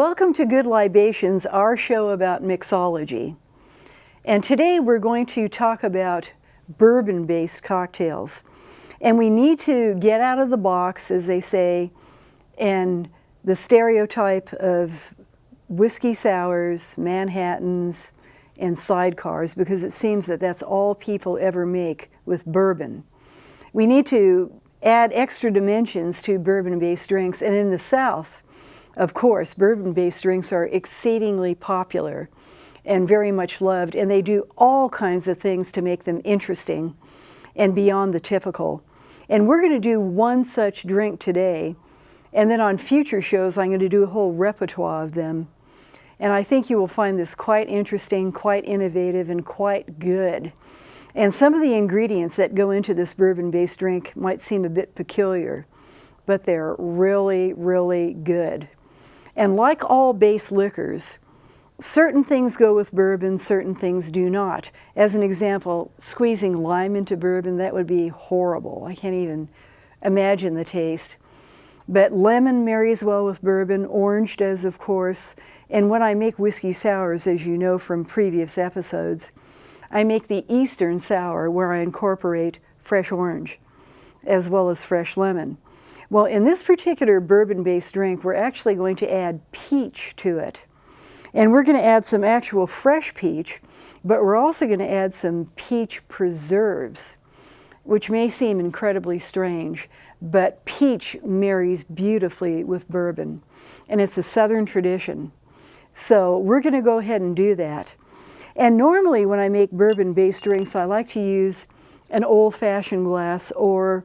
Welcome to Good Libations, our show about mixology. And today we're going to talk about bourbon-based cocktails. And we need to get out of the box, as they say, and the stereotype of whiskey sours, Manhattans, and sidecars, because it seems that that's all people ever make with bourbon. We need to add extra dimensions to bourbon-based drinks, and in the South, of course, bourbon-based drinks are exceedingly popular and very much loved, and they do all kinds of things to make them interesting and beyond the typical. And we're going to do one such drink today, and then on future shows I'm going to do a whole repertoire of them. And I think you will find this quite interesting, quite innovative, and quite good. And some of the ingredients that go into this bourbon-based drink might seem a bit peculiar, but they're really, really good. And like all base liquors, certain things go with bourbon, certain things do not. As an example, squeezing lime into bourbon, that would be horrible. I can't even imagine the taste. But lemon marries well with bourbon, orange does, of course. And when I make whiskey sours, as you know from previous episodes, I make the Eastern sour where I incorporate fresh orange as well as fresh lemon. Well, in this particular bourbon-based drink, we're actually going to add peach to it. And we're going to add some actual fresh peach, but we're also going to add some peach preserves, which may seem incredibly strange, but peach marries beautifully with bourbon, and it's a Southern tradition. So we're going to go ahead and do that. And normally when I make bourbon-based drinks, I like to use an old-fashioned glass, or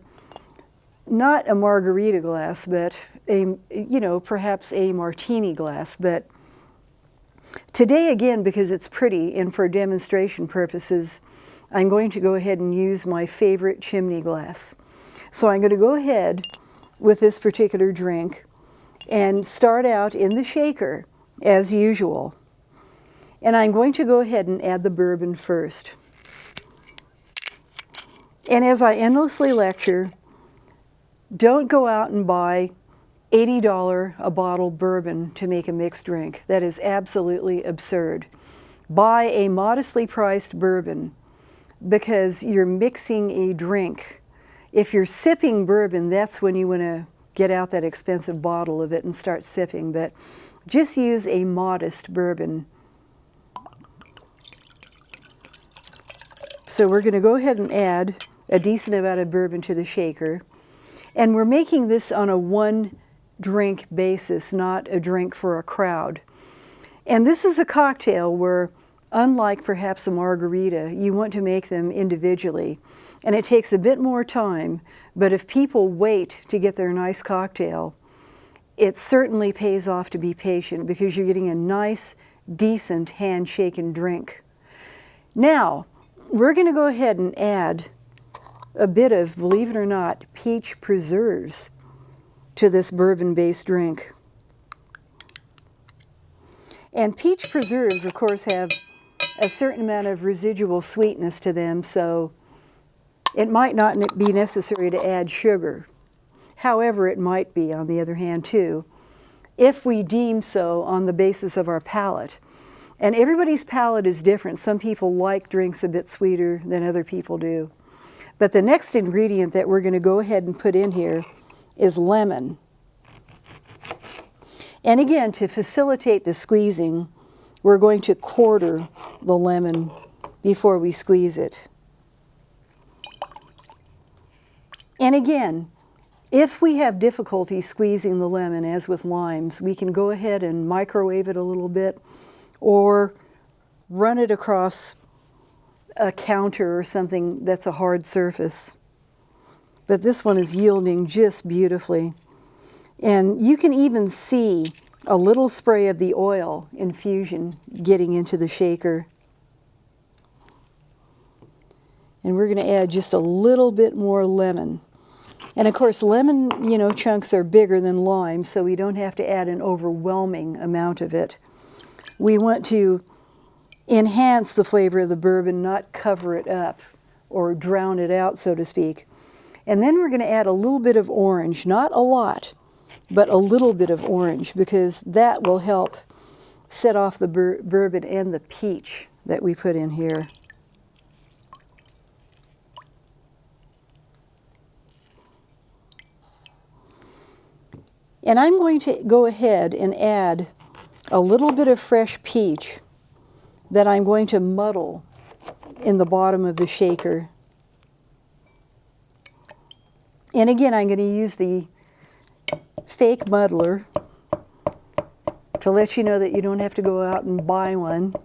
not a margarita glass, but perhaps a martini glass. But today, again, because it's pretty and for demonstration purposes, I'm going to go ahead and use my favorite chimney glass. So I'm going to go ahead with this particular drink and start out in the shaker as usual. And I'm going to go ahead and add the bourbon first. And as I endlessly lecture, don't go out and buy $80 a bottle bourbon to make a mixed drink. That is absolutely absurd. Buy a modestly priced bourbon because you're mixing a drink. If you're sipping bourbon, that's when you want to get out that expensive bottle of it and start sipping. But just use a modest bourbon. So we're going to go ahead and add a decent amount of bourbon to the shaker. And we're making this on a one drink basis, not a drink for a crowd. And this is a cocktail where, unlike perhaps a margarita, you want to make them individually. And it takes a bit more time, but if people wait to get their nice cocktail, it certainly pays off to be patient because you're getting a nice, decent, hand-shaken drink. Now, we're going to go ahead and add a bit of, believe it or not, peach preserves to this bourbon-based drink. And peach preserves, of course, have a certain amount of residual sweetness to them, so it might not be necessary to add sugar. However, it might be, on the other hand, too, if we deem so on the basis of our palate. And everybody's palate is different. Some people like drinks a bit sweeter than other people do. But the next ingredient that we're going to go ahead and put in here is lemon. And again, to facilitate the squeezing, we're going to quarter the lemon before we squeeze it. And again, if we have difficulty squeezing the lemon, as with limes, we can go ahead and microwave it a little bit or run it across a counter or something that's a hard surface. But this one is yielding just beautifully. And you can even see a little spray of the oil infusion getting into the shaker. And we're going to add just a little bit more lemon. And of course, lemon, chunks are bigger than lime, so we don't have to add an overwhelming amount of it. We want to enhance the flavor of the bourbon, not cover it up or drown it out, so to speak. And then we're going to add a little bit of orange, not a lot, but a little bit of orange, because that will help set off the bourbon and the peach that we put in here. And I'm going to go ahead and add a little bit of fresh peach that I'm going to muddle in the bottom of the shaker. And again, I'm going to use the fake muddler to let you know that you don't have to go out and buy one.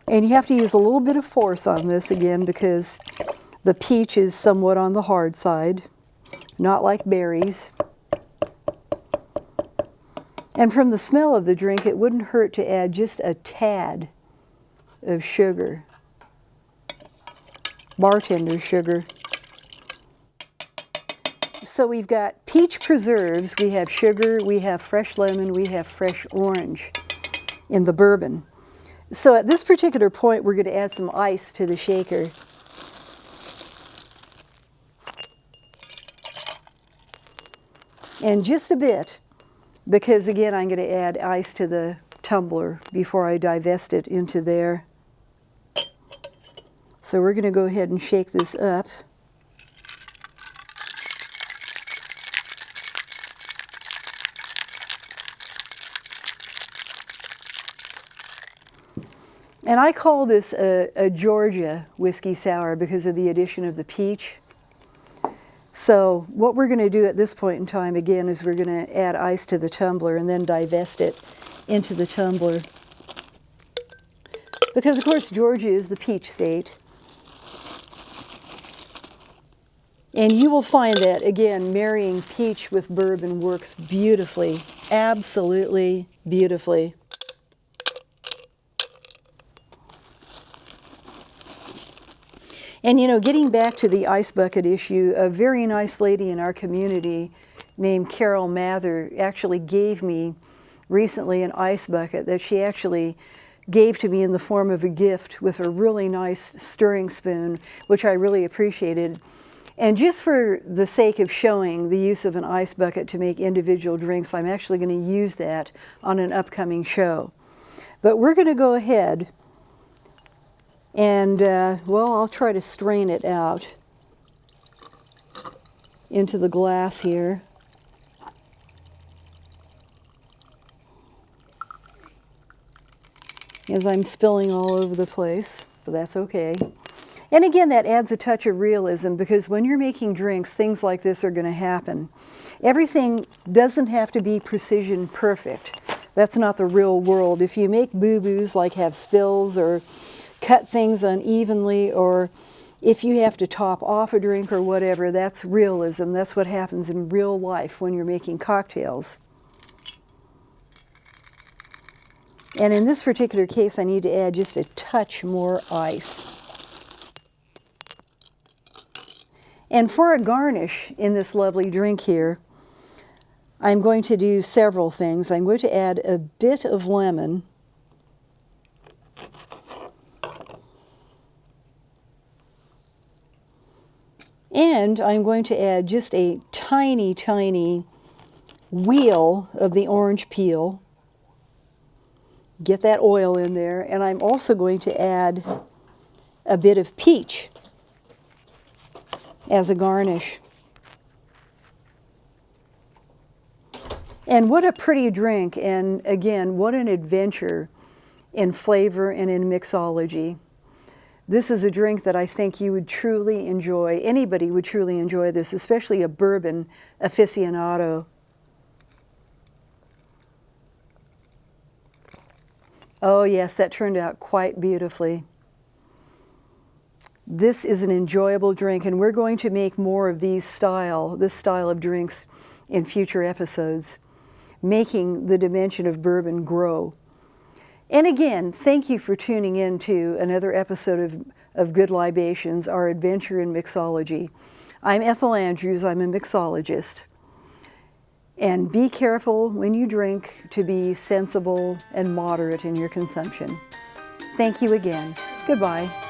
And you have to use a little bit of force on this again, because the peach is somewhat on the hard side, not like berries. And from the smell of the drink, it wouldn't hurt to add just a tad of sugar, bartender's sugar. So we've got peach preserves, we have sugar, we have fresh lemon, we have fresh orange in the bourbon. So at this particular point, we're going to add some ice to the shaker. And just a bit, because again, I'm going to add ice to the tumbler before I divest it into there. So we're going to go ahead and shake this up. And I call this a Georgia whiskey sour because of the addition of the peach. So what we're going to do at this point in time, again, is we're going to add ice to the tumbler and then divest it into the tumbler. Because, of course, Georgia is the peach state. And you will find that, again, marrying peach with bourbon works beautifully, absolutely beautifully. And, you know, getting back to the ice bucket issue, a very nice lady in our community named Carol Mather actually gave me recently an ice bucket that she actually gave to me in the form of a gift with a really nice stirring spoon, which I really appreciated. And just for the sake of showing the use of an ice bucket to make individual drinks, I'm actually going to use that on an upcoming show. But we're going to go ahead and, well, I'll try to strain it out into the glass here. As I'm spilling all over the place, but that's okay. And again, that adds a touch of realism, because when you're making drinks, things like this are going to happen. Everything doesn't have to be precision perfect. That's not the real world. If you make boo-boos, like have spills or cut things unevenly, or if you have to top off a drink or whatever, that's realism. That's what happens in real life when you're making cocktails. And in this particular case, I need to add just a touch more ice. And for a garnish in this lovely drink here, I'm going to do several things. I'm going to add a bit of lemon. And I'm going to add just a tiny, tiny wheel of the orange peel. Get that oil in there. And I'm also going to add a bit of peach as a garnish. And what a pretty drink, and again, what an adventure in flavor and in mixology. This is a drink that I think you would truly enjoy. Anybody would truly enjoy this, especially a bourbon aficionado. Oh yes, that turned out quite beautifully. This is an enjoyable drink, and we're going to make more of this style of drinks in future episodes, making the dimension of bourbon grow. And again, thank you for tuning in to another episode of Good Libations, our adventure in mixology. I'm Ethel Andrews, I'm a mixologist. And be careful when you drink to be sensible and moderate in your consumption. Thank you again. Goodbye.